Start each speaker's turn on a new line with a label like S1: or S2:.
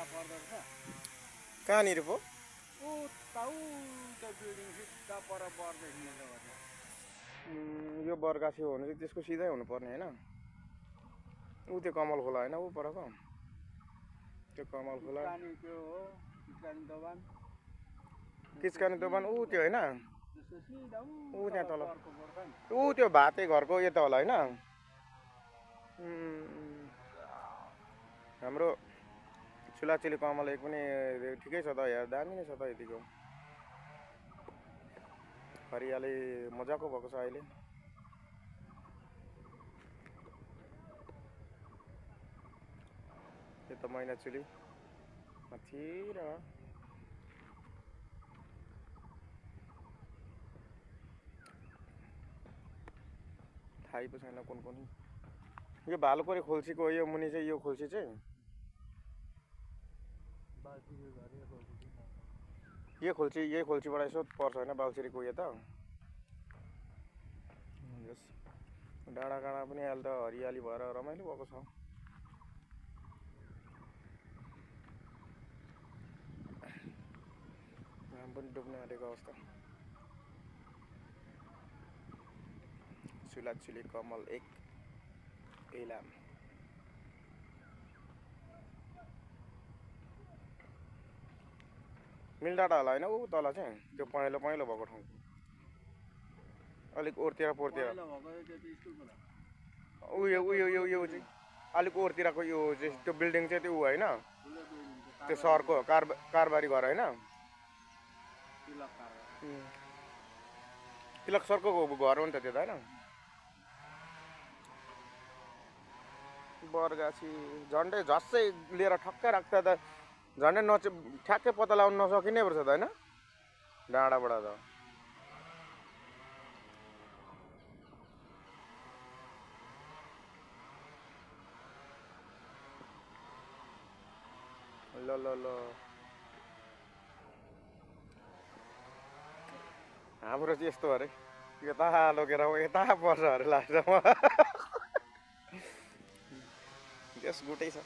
S1: पर्दो रहेछ
S2: कहाँनिर पो
S1: ऊ ताउ त्यो बिल्डिङ सिधा पर पर्दैछ मैले भने
S2: यो बरगासी हो भने चाहिँ त्यसको सिधै हुनुपर्ने होइन ऊ त्यो कमल खोला होइन ऊ परको त्यो कमल खोला
S1: किचकानी त्यो हो किचकानी दोकान
S2: किचकानी दोकान ऊ त्यो होइन
S1: त्यसको सिधा
S2: ऊ त्यहाँ तल
S1: पर्को पर्छ नि
S2: ऊ त्यो भाते घरको यता होला होइन हाम्रो चुलाचुली कमल एक पनि ठिकै छ त यार दामी नै छ त यतिको हरियाली मजाको भएको छ अहिले यो त मैनाचुली माथि र थाहै पो छैन कुन कुन यो भालुकोरी खोल्सीको यो मुनि चाहिँ यो खोल्सी चाहिँ यो खोल्सी यही खोल्सीबाट यसो पर्छ होइन बालसिरीको यो त डाँडा काँडा पनि अहिले त हरियाली भएर रमाइलो भएको छ घाम पनि डुब्ने आँटेको अवस्था चुलाचुली कमल एक इलाम मिलडाँडा होला होइन ऊ तल चाहिँ त्यो पहेँलो पहेँलो भएको ठाउँ अलिक ओरतिर पोरतिर उयो उयो यो यो चाहिँ अलिक ओरतिरको यो चाहिँ त्यो बिल्डिङ चाहिँ त्यो ऊ होइन त्यो सहरको कारबारी घर होइन तिलक सरको घर हो नि त त्यो त होइन बरगाछी झन्डै झस्सै लिएर ठक्कै राख्दा त झन्डै ठ्याक्कै पत्ता लगाउनु नसकिने पर्छ त होइन डाँडाबाट त ल ल ल हाम्रो चाहिँ यस्तो अरे यता लगेर यता पर्छ अरे लाग्छ म त्यस गुटै छ